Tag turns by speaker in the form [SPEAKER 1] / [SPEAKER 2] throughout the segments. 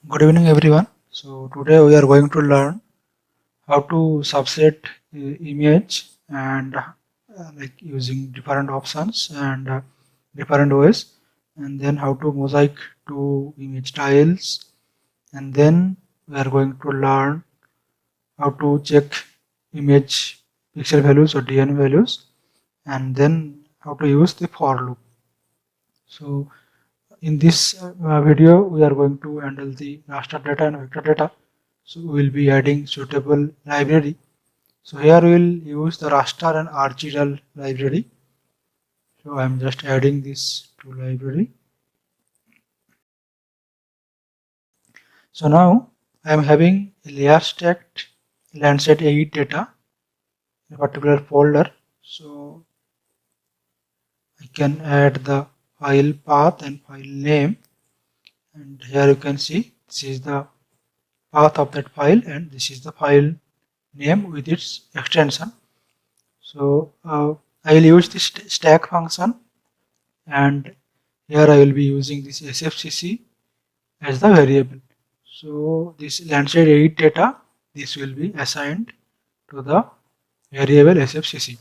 [SPEAKER 1] Good evening everyone. So today we are going to learn how to subset image and like using different options and different ways, and then how to mosaic to image tiles, and then we are going to learn how to check image pixel values or DN values, and then how to use the for loop. So in this video we are going to handle the raster data and vector data. So we will be adding suitable library. So here we will use the raster and rgdal library. So I am just adding this to library. So now I am having a layer stacked Landsat 8 data in a particular folder. So I can add the file path and file name, and here you can see this is the path of that file and this is the file name with its extension. So I will use this stack function, and here I will be using this sfcc as the variable. So this Landsat 8 data, this will be assigned to the variable sfcc.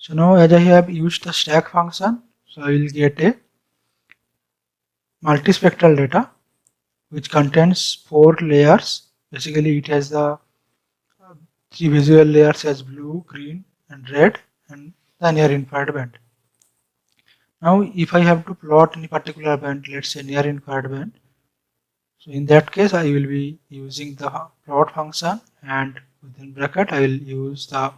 [SPEAKER 1] So now as I have used the stack function, so I will get a multispectral data which contains 4 layers. Basically it has the 3 visual layers as blue, green and red, and the near infrared band. Now if I have to plot any particular band, let's say near infrared band, so in that case I will be using the plot function, and within bracket I will use the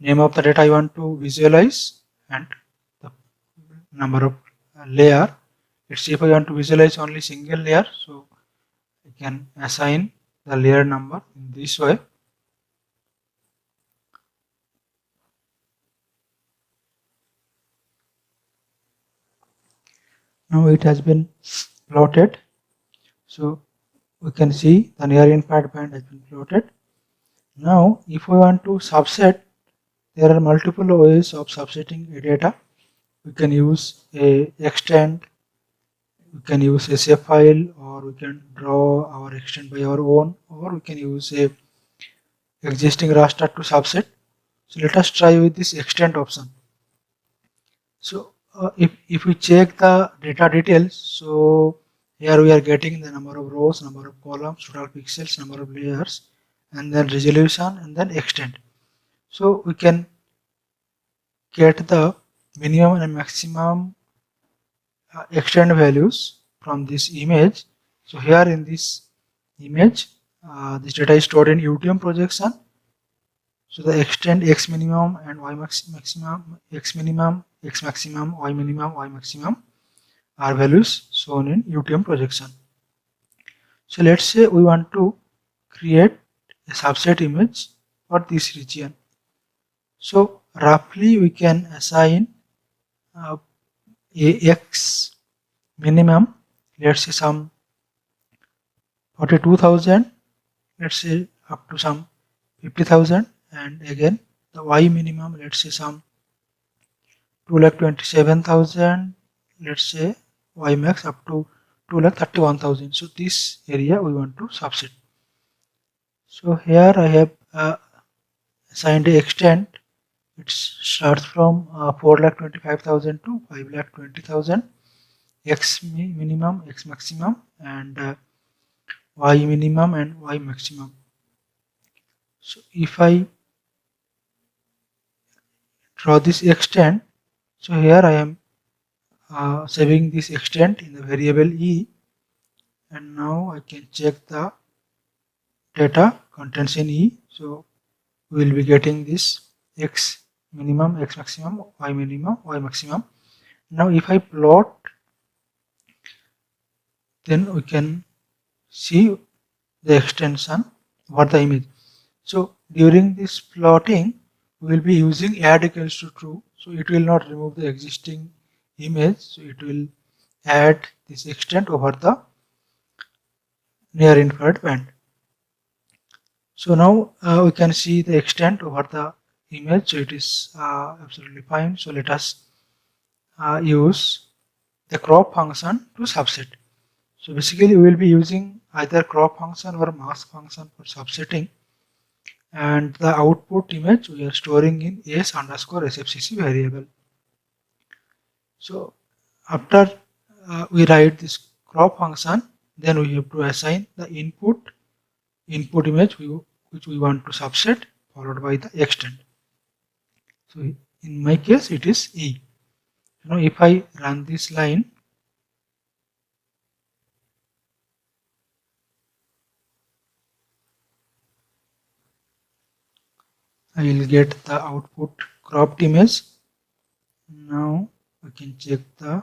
[SPEAKER 1] name of the data I want to visualize and the number of layer. Let's see, if I want to visualize only single layer, so I can assign the layer number in this way. Now it has been plotted, so we can see the near infrared band has been plotted. Now if we want to subset, there are multiple ways of subsetting a data. We can use a extend, we can use a shape file, or we can draw our extend by our own, or we can use a existing raster to subset. So let us try with this extend option. So if we check the data details, so here we are getting the number of rows, number of columns, total pixels, number of layers, and then resolution, and then extend. So we can get the minimum and maximum extend values from this image. So here in this image, this data is stored in UTM projection. So the extend x minimum and y maximum, x minimum, x maximum, y minimum, y maximum are values shown in UTM projection. So let's say we want to create a subset image for this region. So roughly we can assign a x minimum, let's say some 42,000, let's say up to some 50,000, and again the y minimum, let's say some 2,27,000, let's say y max up to 2,31,000. So this area we want to subset. So here I have assigned a extent. It starts from 4,25,000 to 5,20,000, x minimum, x maximum, and y minimum and y maximum. So if I draw this extent, so here I am saving this extent in the variable e, and now I can check the data contents in e. So we will be getting this x minimum, x maximum, y minimum, y maximum. Now if I plot, then we can see the extension for the image. So during this plotting we will be using add equals to true, so it will not remove the existing image, so it will add this extent over the near infrared band. So now we can see the extent over the image, so it is absolutely fine. So let us use the crop function to subset. So basically we will be using either crop function or mask function for subsetting, and the output image we are storing in s_sfcc variable. So after we write this crop function, then we have to assign the input image which we want to subset, followed by the extend. So in my case it is E. Now if I run this line, I will get the output cropped image. Now we can check the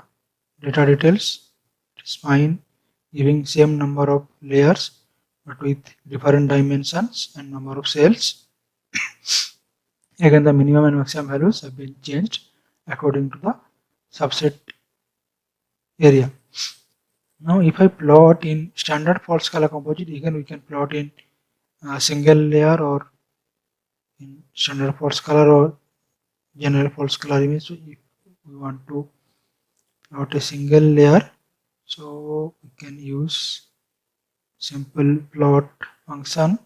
[SPEAKER 1] data details. It is fine, giving same number of layers but with different dimensions and number of cells. Again, the minimum and maximum values have been changed according to the subset area. Now if I plot in standard fault scalar composite, again we can plot in a single layer or in standard fault scalar or general fault scalar image. So if we want to plot a single layer, so we can use simple plot function.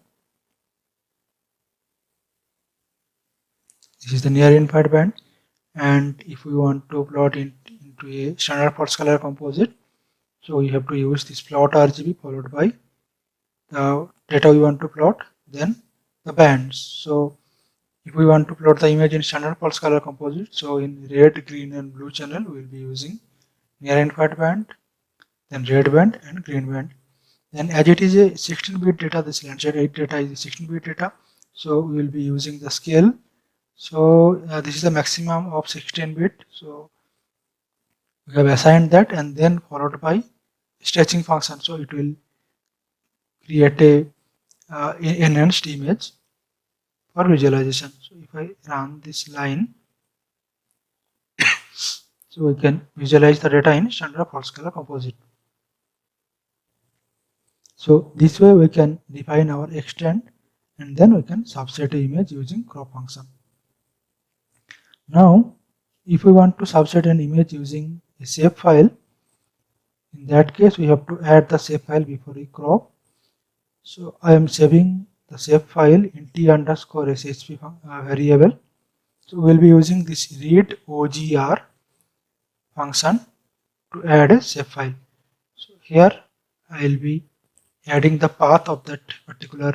[SPEAKER 1] This is the near infrared band, and if we want to plot into a standard fault scalar composite, so we have to use this plot RGB followed by the data we want to plot, then the bands. So if we want to plot the image in standard fault scalar composite, so in red, green and blue channel we will be using near infrared band, then red band and green band. Then as it is a 16-bit data, this Landsat 8 data is a 16-bit data, so we will be using the scale. So this is the maximum of 16-bit, so we have assigned that, and then followed by stretching function, so it will create a enhanced image for visualization. So if I run this line, so we can visualize the data in standard fault scalar composite. So this way we can define our extend, and then we can subset the image using crop function. Now if we want to subset an image using a shape file, in that case we have to add the shape file before we crop. So I am saving the shape file in t_shp variable. So we will be using this read ogr function to add a shape file. So here I will be adding the path of that particular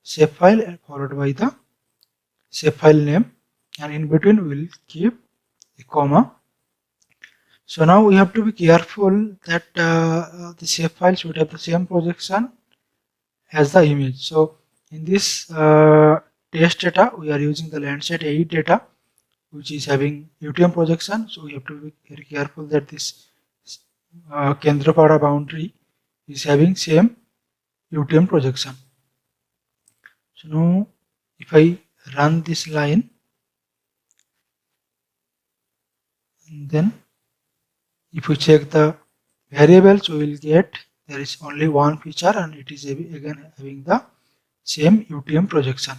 [SPEAKER 1] shape file followed by the shape file name, and in between we will keep a comma. So now we have to be careful that the shape file should have the same projection as the image. So in this test data we are using the Landsat 8 data, which is having UTM projection. So we have to be very careful that this Kendrapada boundary is having same UTM projection. So now if I run this line, and then if we check the variables, we will get there is only one feature, and it is again having the same UTM projection.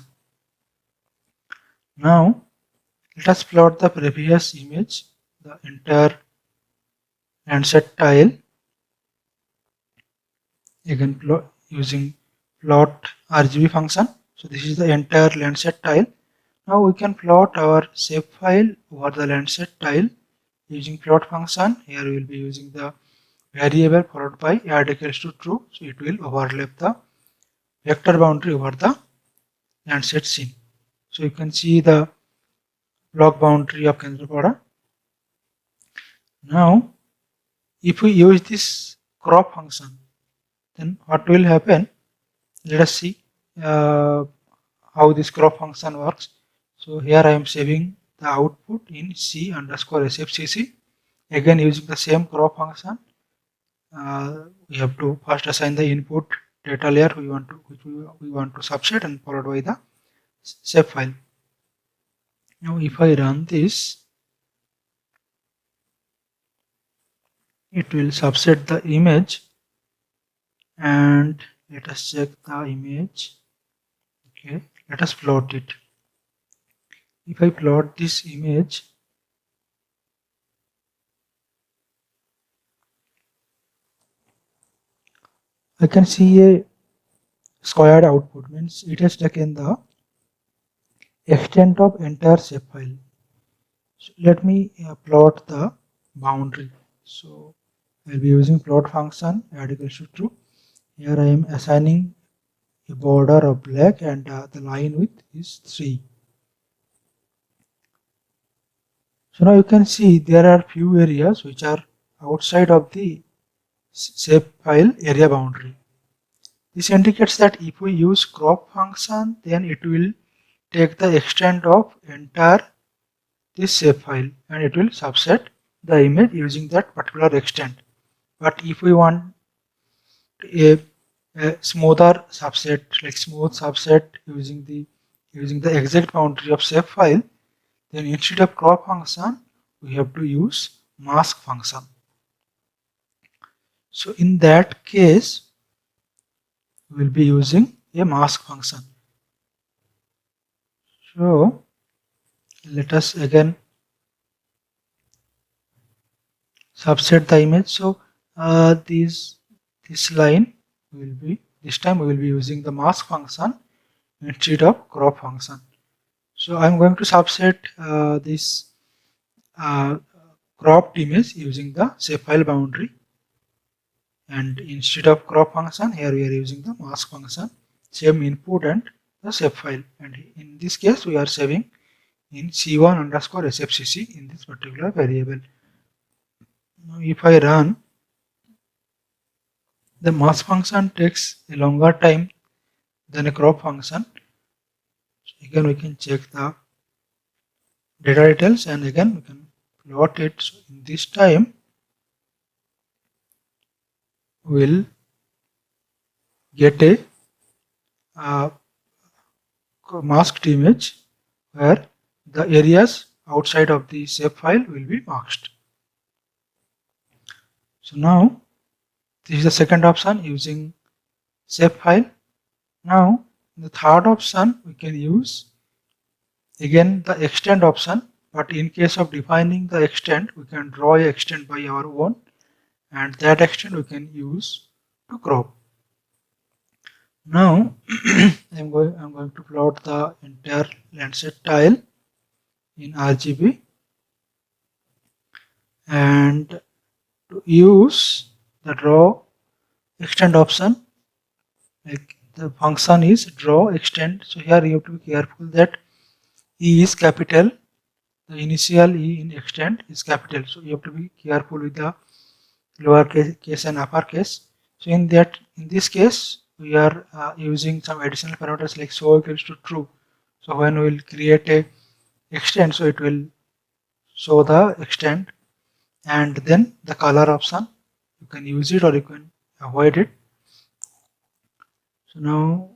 [SPEAKER 1] Now let us plot the previous image, the entire Landsat tile, again using plot RGB function. So this is the entire Landsat tile. Now we can plot our shape file over the Landsat tile using plot function. Here we will be using the variable followed by add equals to true, so it will overlap the vector boundary over the Landsat scene. So you can see the block boundary of Kendrapada. Now if we use this crop function, then what will happen? Let us see how this crop function works. So here I am saving the output in c_sfcc, again using the same crop function. We have to first assign the input data layer which we want to subset, and followed by the shape file. Now if I run this, it will subset the image, and let us check the image. Okay, let us plot it. If I plot this image, I can see a squared output, means it has taken the extent of entire shapefile. So let me plot the boundary. So I'll be using plot function add equals to true. Here I am assigning a border of black and the line width is 3. So now you can see there are few areas which are outside of the shapefile area boundary. This indicates that if we use crop function, then it will take the extent of entire this shapefile and it will subset the image using that particular extent. But if we want a smoother subset, like smooth subset using the exact boundary of shapefile, then instead of crop function we have to use mask function. So in that case we will be using a mask function. So let us again subset the image. So this line will be, this time we will be using the mask function instead of crop function. So I'm going to subset this cropped image using the shapefile boundary, and instead of crop function here we are using the mask function, same input and the shapefile, and in this case we are saving in c1 underscore sfcc in this particular variable. Now if I run, the mask function takes a longer time than a crop function. So again we can check the data details and again we can plot it. So in this time we'll get a masked image where the areas outside of the shapefile will be masked. So now this is the second option using shapefile. Now the third option we can use again the extend option, but in case of defining the extent we can draw a extent by our own, and that extent we can use to crop. Now I'm going to plot the entire Landsat tile in RGB, and to use the draw extend option, like the function is draw extend. So here you have to be careful that E is capital, the initial E in extend is capital, so you have to be careful with the lower case and uppercase. So in this case we are using some additional parameters like show equals to true. So when we will create a extend, so it will show the extend, and then the color option you can use it or you can avoid it. So now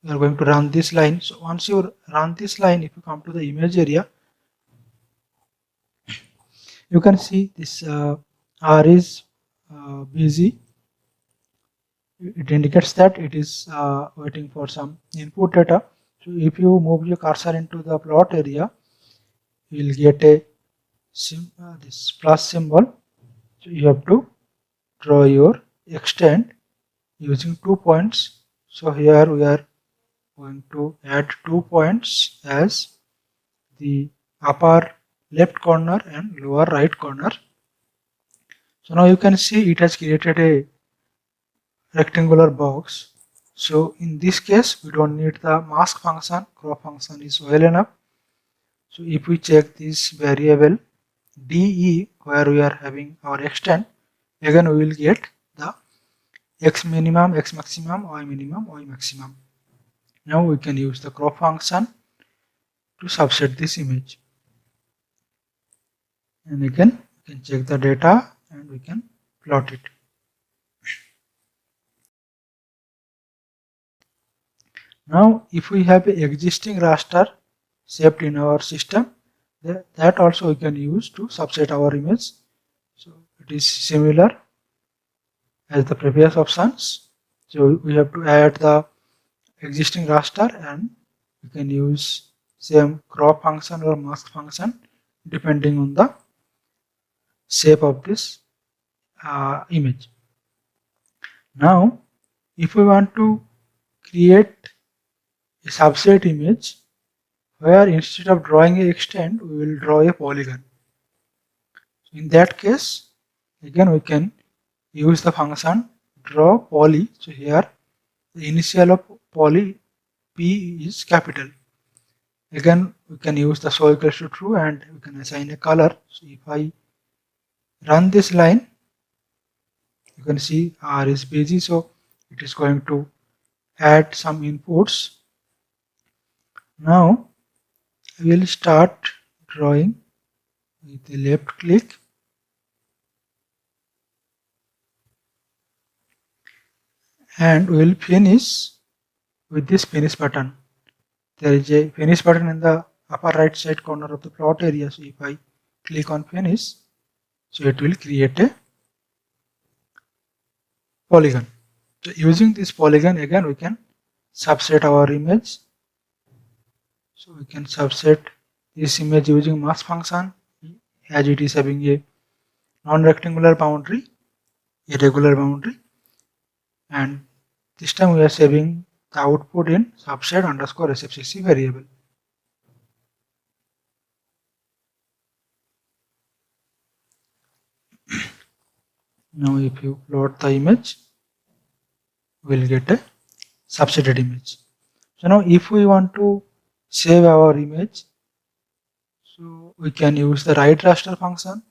[SPEAKER 1] we are going to run this line. So once you run this line, if you come to the image area, you can see this R is busy. It indicates that it is waiting for some input data. So if you move your cursor into the plot area, you will get a this plus symbol. So you have to draw your extend using 2 points. So here we are going to add 2 points as the upper left corner and lower right corner. So now you can see it has created a rectangular box. So in this case we don't need the mask function, crop function is well enough. So if we check this variable DE where we are having our extend, again we will get the x minimum, x maximum, y minimum, y maximum. Now we can use the crop function to subset this image, and again we can check the data and we can plot it. Now if we have an existing raster saved in our system, that also we can use to subset our image. So it is similar as the previous options. So we have to add the existing raster and we can use same crop function or mask function depending on the shape of this image. Now if we want to create a subset image where instead of drawing a extent, we will draw a polygon. In that case, again we can use the function draw poly. So here the initial of poly p is capital. Again we can use the show equals to true and we can assign a color. So if I run this line, you can see R is busy, so it is going to add some inputs. Now I will start drawing with the left click and we will finish with this finish button. There is a finish button in the upper right side corner of the plot area. So if I click on finish, so it will create a polygon. So using this polygon, again we can subset our image. So we can subset this image using mask function, as it is having a non-rectangular boundary, a regular boundary, and this time we are saving the output in subset underscore sfcc variable. Now if you plot the image, we will get a subsetted image. So now if we want to save our image, so we can use the right raster function.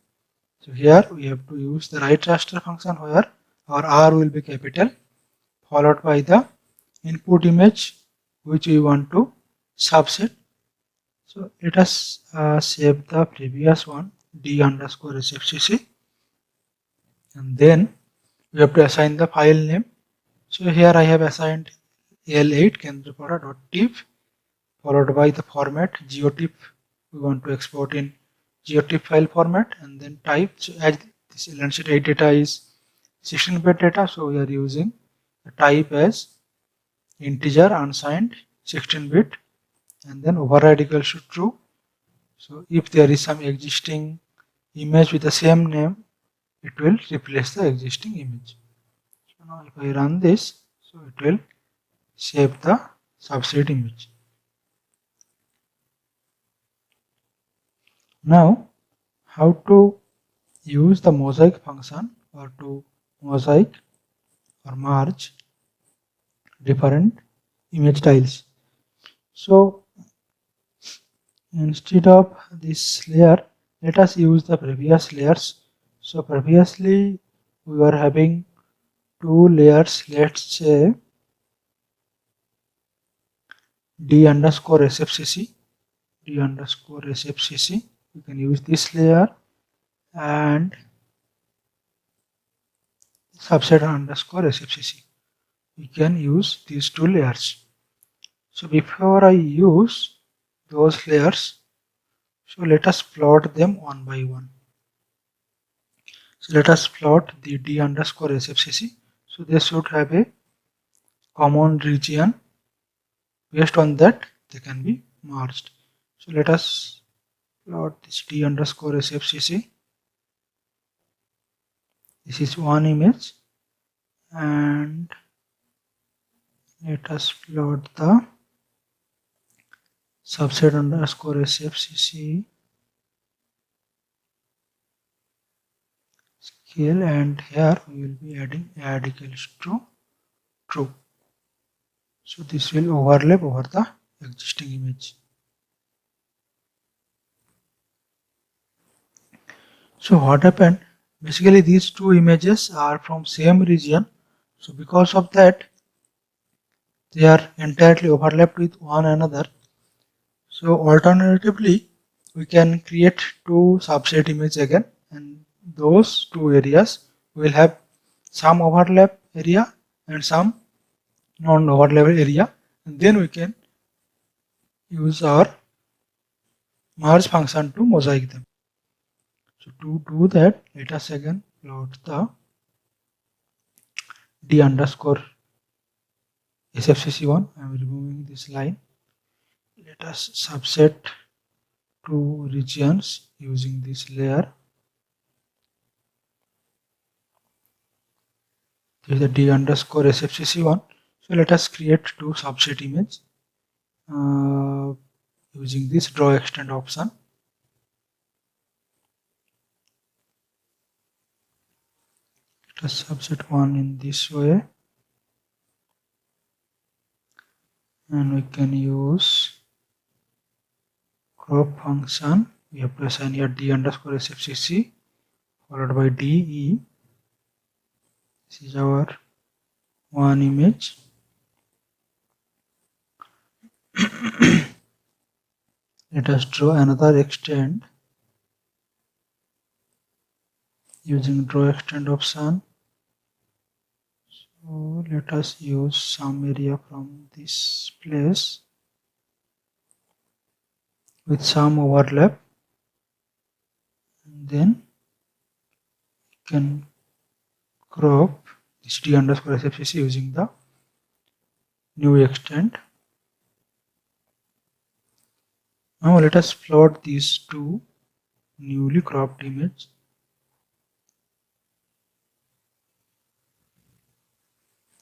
[SPEAKER 1] So here we have to use the right raster function where our R will be capital followed by the input image which we want to subset. So let us save the previous one d underscore sfcc and then we have to assign the file name. So here I have assigned L8 kendrapada.tif followed by the format geotiff. We want to export in geotiff file format and then type. So as this LNC data is 16-bit data, so we are using the type as integer unsigned 16-bit and then override equals to true. So if there is some existing image with the same name, it will replace the existing image. So now if I run this, so it will save the subset image. Now how to use the mosaic function or to mosaic or merge different image tiles. So instead of this layer, let us use the previous layers. So previously we were having two layers, let's say d underscore sfcc, we can use this layer and subset underscore sfcc. We can use these two layers. So before I use those layers, so let us plot them one by one. So let us plot the d underscore sfcc. So they should have a common region. Based on that, they can be merged. So let us plot this d underscore sfcc. This is one image and let us plot the subset underscore sfcc scale and here we will be adding add equals to true. So this will overlap over the existing image. So what happened? Basically these two images are from same region. So because of that, they are entirely overlapped with one another. So alternatively, we can create two subset image again and those two areas will have some overlap area and some non-overlap area, and then we can use our merge function to mosaic them. So to do that, let us again plot the d underscore sfcc1. I am removing this line. Let us subset two regions using this layer. This is the D underscore SFCC1. So let us create two subset image using this draw extend option. Let us subset one in this way, and we can use crop function. We have to assign here D underscore SFCC followed by DE. This is our one image. Let us draw another extend using draw extend option. So let us use some area from this place with some overlap, and then we can crop this D underscore SFCC using the new extend. Now let us plot these two newly cropped images.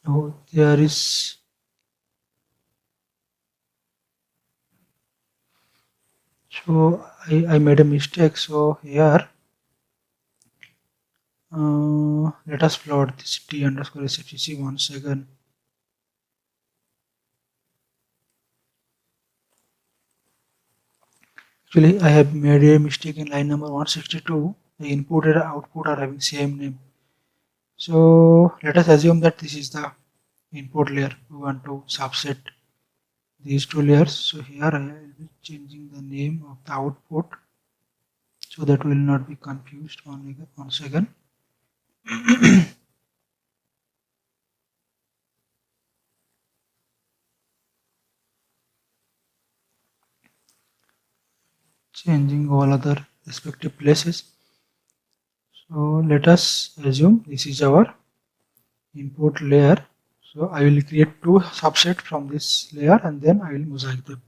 [SPEAKER 1] Oh, there is so I made a mistake. So here let us plot this D underscore SFCC once again. Actually, I have made a mistake in line number 162. The input and output are having same name. So let us assume that this is the input layer. We want to subset these two layers. So here I will be changing the name of the output so that we will not be confused once again. Changing all other respective places. So let us assume this is our input layer. So I will create two subsets from this layer and then I will mosaic them.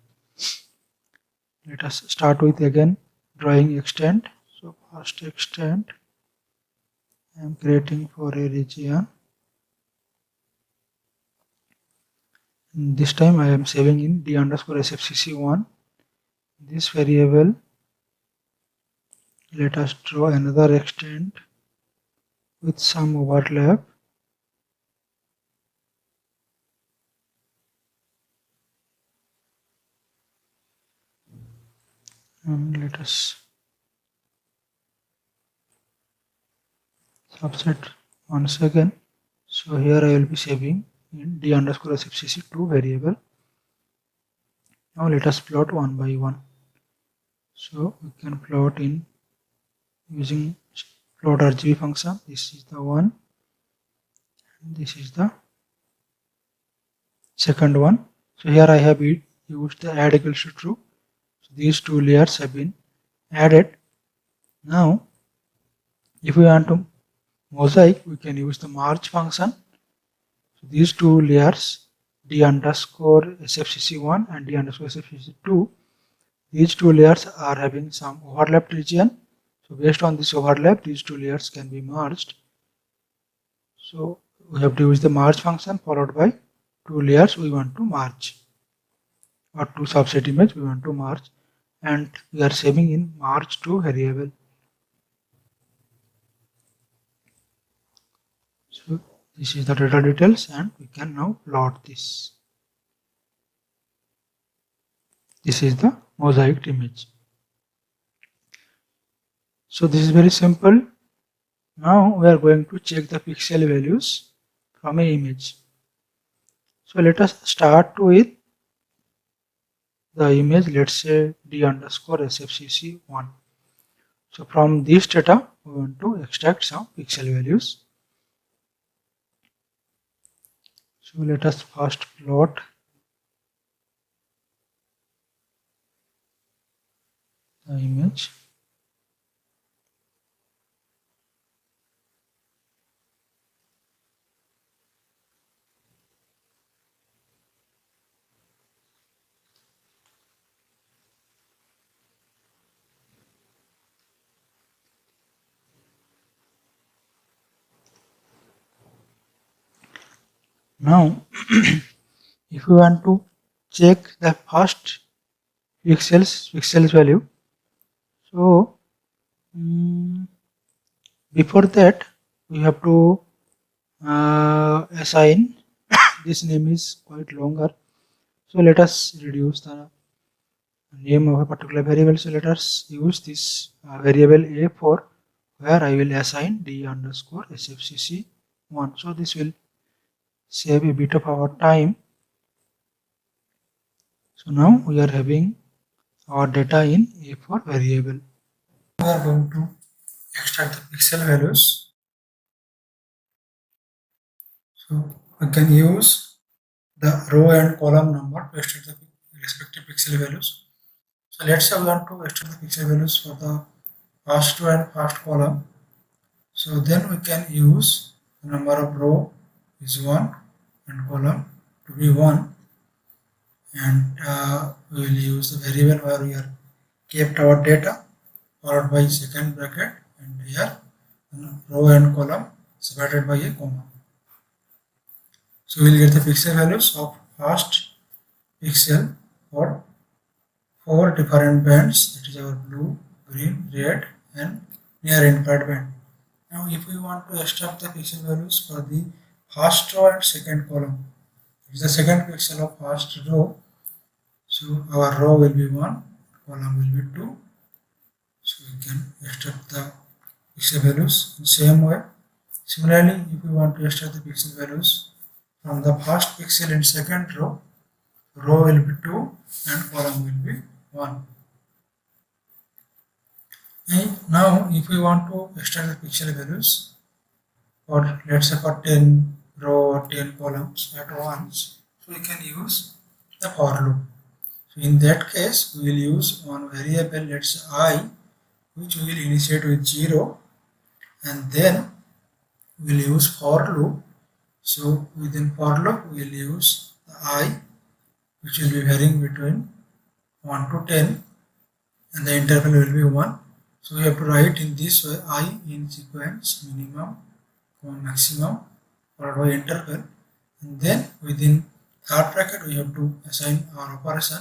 [SPEAKER 1] Let us start with again drawing extend. So first extend I am creating for a region. And this time I am saving in D underscore SFCC1. This variable, let us draw another extend with some overlap. And let us subset once again. So here I will be saving in D underscore SFCC2 variable. Now let us plot one by one. So we can plot in using plot RGB function. This is the one, and this is the second one. So here I have used the add equals to true. So these two layers have been added. Now if we want to mosaic, we can use the merge function. So these two layers, D underscore SFCC1 and D underscore SFCC2, these two layers are having some overlapped region. So based on this overlap, these two layers can be merged. So we have to use the merge function followed by two layers we want to merge, or two subset image we want to merge, and we are saving in merge to variable. So this is the data details and we can now plot this. This is the mosaic image. So this is very simple. Now we are going to check the pixel values from an image. So let us start with the image, let's say D underscore SFCC1. So from this data we want to extract some pixel values. So let us first plot the image. Now if we want to check the first pixels value, so before that we have to assign this name is quite longer, so let us reduce the name of a particular variable. So let us use this variable a4 where I will assign d underscore sfcc1. So this will save a bit of our time. So now we are having our data in a4 variable. We are going to extract the pixel values. So we can use the row and column number to extract the respective pixel values. So let's say we want to extract the pixel values for the first row and first column. So then we can use the number of row is 1 and column to be 1, and we will use the variable where we are kept our data followed by second bracket, and here row and column separated by a comma. So we will get the pixel values of first pixel for 4 different bands, that is our blue, green, red and near infrared band. Now if we want to extract the pixel values for the first row and second column, it is the second pixel of first row, so our row will be 1, column will be 2, so we can extract the pixel values in the same way. Similarly, if we want to extract the pixel values from the first pixel in second row, row will be 2 and column will be 1. And now if we want to extract the pixel values for, let's say, for 10 row or 10 columns at once, so we can use the for loop. So in that case we will use one variable, let's say I, which we will initiate with 0, and then we will use for loop. So within for loop we will use the I, which will be varying between 1 to 10, and the interval will be 1. So we have to write in this way: I in sequence minimum, maximum, followed by interval, and then within third bracket we have to assign our operation.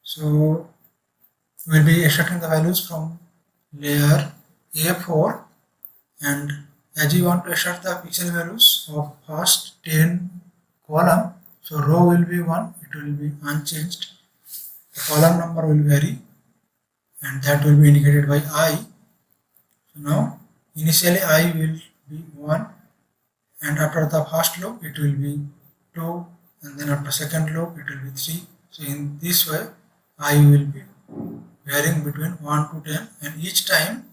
[SPEAKER 1] So we will be extracting the values from layer A4, and as we want to extract the pixel values of first 10 column, so row will be 1, it will be unchanged, the column number will vary, and that will be indicated by I. So now initially I will be 1, and after the first loop it will be 2, and then after second loop it will be 3. So in this way I will be varying between 1 to 10, and each time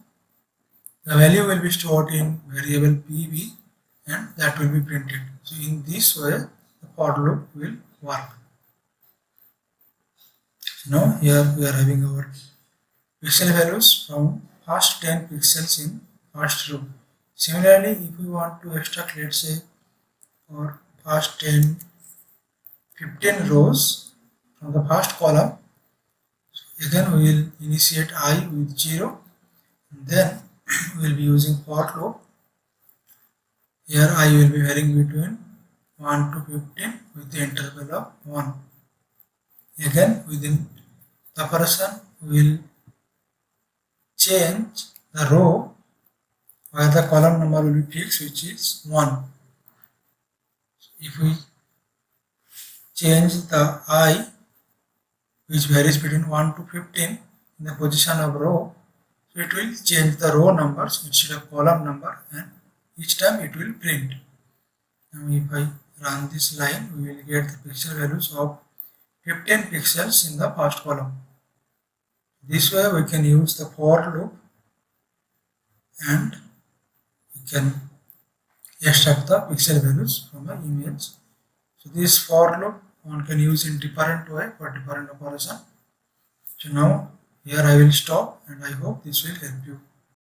[SPEAKER 1] the value will be stored in variable pb, and that will be printed. So in this way the for loop will work. So now here we are having our pixel values from first 10 pixels in first row. Similarly, if we want to extract, let's say, for first 10, 15 rows from the first column, so again we will initiate I with 0, and then we will be using for loop. Here I will be varying between 1 to 15 with the interval of 1. Again within the operation we will change the row where the column number will be fixed, which is 1. If we change the I, which varies between 1 to 15 in the position of row, so it will change the row numbers instead of column number, and each time it will print. Now if I run this line, we will get the pixel values of 15 pixels in the first column. This way we can use the for loop, and we can extract the pixel values from the image. So this for loop one can use in different way for different operation. So now here I will stop, and I hope this will help you.